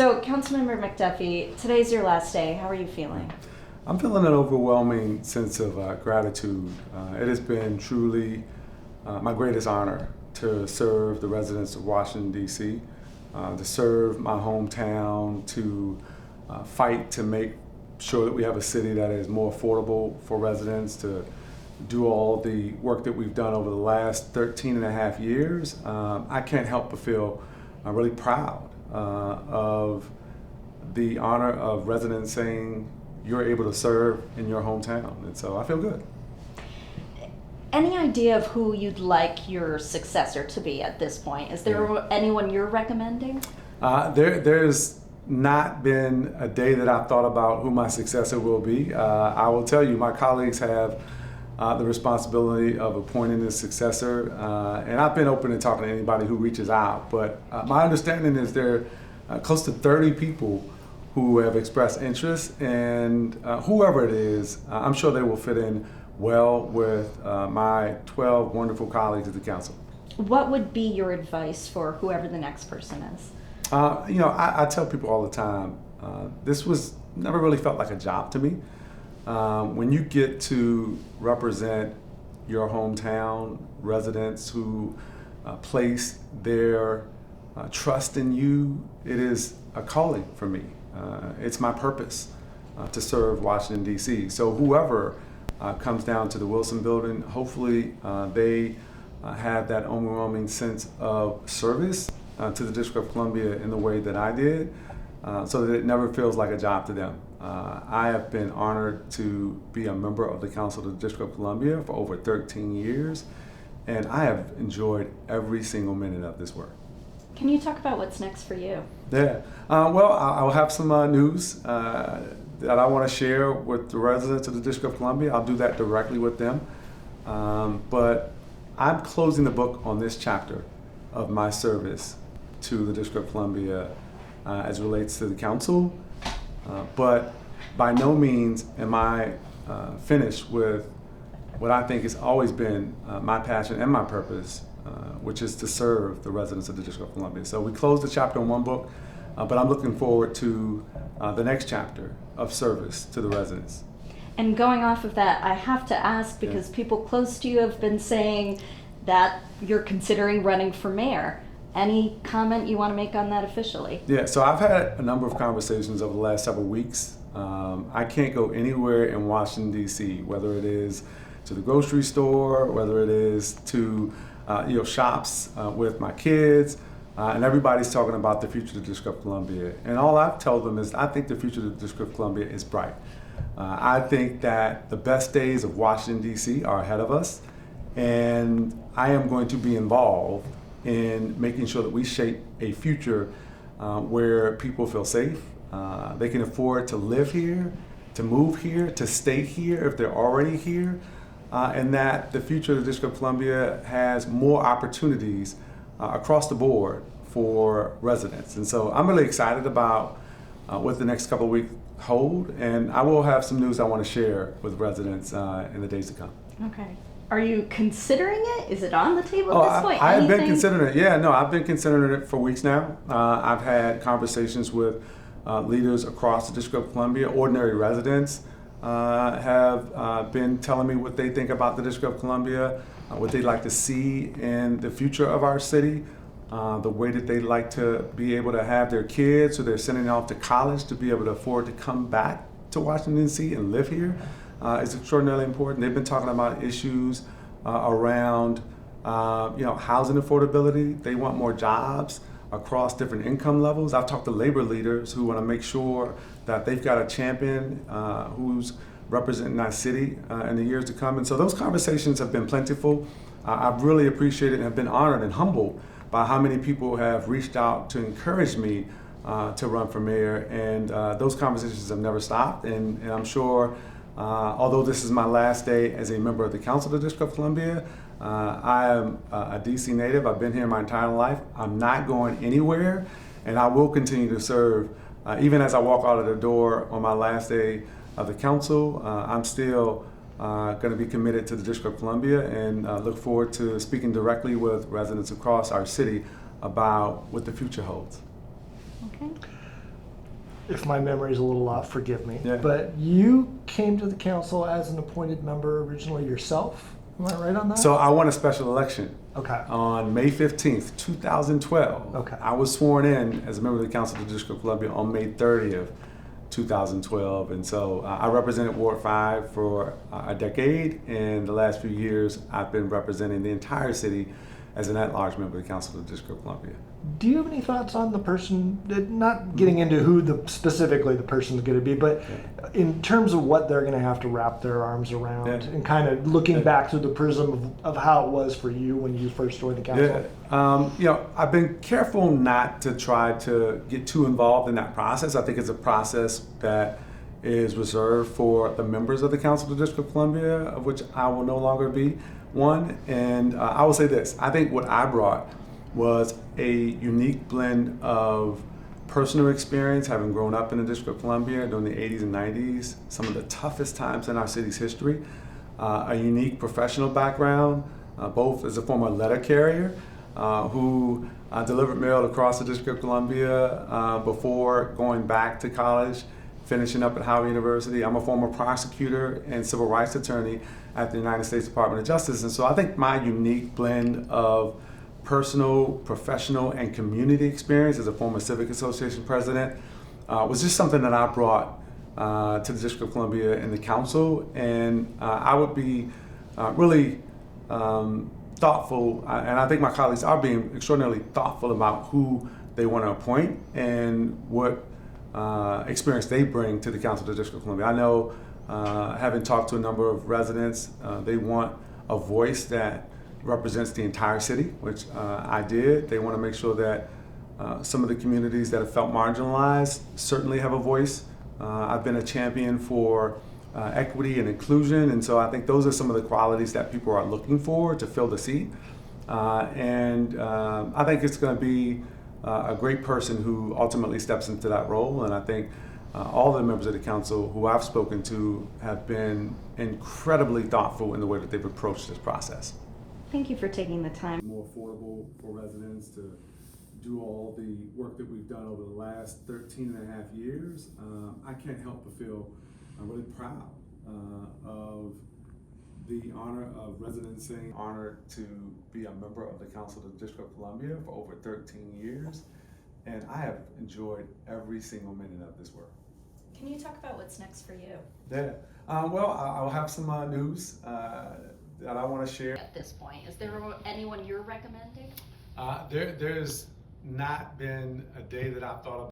So, Councilmember McDuffie, today's your last day. How are you feeling? I'm feeling an overwhelming sense of gratitude. It has been truly my greatest honor to serve the residents of Washington, D.C., to serve my hometown, to fight to make sure that we have a city that is more affordable for residents, to do all the work that we've done over the last 13 and a half years. I can't help but feel really proud of the honor of residents saying you're able to serve in your hometown, and so I feel good. Any idea of who you'd like your successor to be at this point? Is there anyone you're recommending? There's not been a day that I've thought about who my successor will be. I will tell you, my colleagues have the responsibility of appointing a successor, and I've been open to talking to anybody who reaches out, but my understanding is there are close to 30 people who have expressed interest, and whoever it is, I'm sure they will fit in well with my 12 wonderful colleagues at the council. What would be your advice for whoever the next person is? I tell people all the time, this was never really felt like a job to me. When you get to represent your hometown residents who place their trust in you, it is a calling for me. It's my purpose to serve Washington, D.C. So whoever comes down to the Wilson Building, hopefully they have that overwhelming sense of service to the District of Columbia in the way that I did, so that it never feels like a job to them. I have been honored to be a member of the Council of the District of Columbia for over 13 years, and I have enjoyed every single minute of this work. Can you talk about what's next for you? Yeah, well, I'll have some news that I want to share with the residents of the District of Columbia. I'll do that directly with them, but I'm closing the book on this chapter of my service to the District of Columbia as it relates to the council, but by no means am I finished with what I think has always been my passion and my purpose, which is to serve the residents of the District of Columbia. So we closed the chapter on one book, but I'm looking forward to the next chapter of service to the residents. And going off of that, I have to ask, because people close to you have been saying that you're considering running for mayor. Any comment you want to make on that officially? Yeah, so I've had a number of conversations over the last several weeks. I can't go anywhere in Washington, D.C., whether it is to the grocery store, whether it is to shops with my kids, and everybody's talking about the future of the District of Columbia. And all I've told them is I think the future of the District of Columbia is bright. I think that the best days of Washington, D.C. are ahead of us, and I am going to be involved in making sure that we shape a future where people feel safe, they can afford to live here, to move here, to stay here if they're already here, and that the future of the District of Columbia has more opportunities across the board for residents. And so I'm really excited about what the next couple of weeks hold, and I will have some news I want to share with residents in the days to come. Okay. Are you considering it? Is it on the table at this point? I've been considering it. Yeah, no, I've been considering it for weeks now. I've had conversations with leaders across the District of Columbia. Ordinary residents have been telling me what they think about the District of Columbia, what they'd like to see in the future of our city, the way that they'd like to be able to have their kids who they're sending off to college to be able to afford to come back to Washington, D.C. and live here. Is extraordinarily important. They've been talking about issues around housing affordability. They want more jobs across different income levels. I've talked to labor leaders who want to make sure that they've got a champion who's representing our city in the years to come. And so those conversations have been plentiful. I've really appreciated and have been honored and humbled by how many people have reached out to encourage me to run for mayor. And those conversations have never stopped. And I'm sure although this is my last day as a member of the Council of the District of Columbia, I am a DC native. I've been here my entire life. I'm not going anywhere, and I will continue to serve. Even as I walk out of the door on my last day of the Council, I'm still going to be committed to the District of Columbia and look forward to speaking directly with residents across our city about what the future holds. Okay. if my memory is a little off, forgive me. Yeah. But you came to the council as an appointed member originally yourself. Am I right on that? So I won a special election Okay. on May 15th, 2012. Okay. I was sworn in as a member of the Council of the District of Columbia on May 30th, 2012. And so I represented Ward 5 for a decade, and the last few years I've been representing the entire city as an at-large member of the Council of the District of Columbia. Do you have any thoughts on the person, not getting into who specifically the person is going to be, but in terms of what they're going to have to wrap their arms around, and kind of looking back through the prism of how it was for you when you first joined the council? Yeah, I've been careful not to try to get too involved in that process. I think it's a process that is reserved for the members of the Council of the District of Columbia, of which I will no longer be one. And I will say this, I think what I brought was a unique blend of personal experience, having grown up in the District of Columbia during the 80s and 90s, some of the toughest times in our city's history, a unique professional background, both as a former letter carrier who delivered mail across the District of Columbia before going back to college, finishing up at Howard University. I'm a former prosecutor and civil rights attorney at the United States Department of Justice. And so I think my unique blend of personal, professional, and community experience as a former Civic Association president was just something that I brought to the District of Columbia and the council. And I would be really thoughtful, and I think my colleagues are being extraordinarily thoughtful about who they want to appoint and what experience they bring to the Council of the District of Columbia. I know, having talked to a number of residents, they want a voice that represents the entire city, which I did. They want to make sure that some of the communities that have felt marginalized certainly have a voice. I've been a champion for equity and inclusion, and so I think those are some of the qualities that people are looking for to fill the seat. And I think it's going to be a great person who ultimately steps into that role, and I think all the members of the council who I've spoken to have been incredibly thoughtful in the way that they've approached this process. Thank you for taking the time. More affordable for residents to do all the work that we've done over the last 13 and a half years. I can't help but feel really proud of the honor of residency, honored to be a member of the Council of the District of Columbia for over 13 years. And I have enjoyed every single minute of this work. Can you talk about what's next for you? Yeah, well, I'll have some news that I want to share. At this point, is there anyone you're recommending? There's not been a day that I've thought about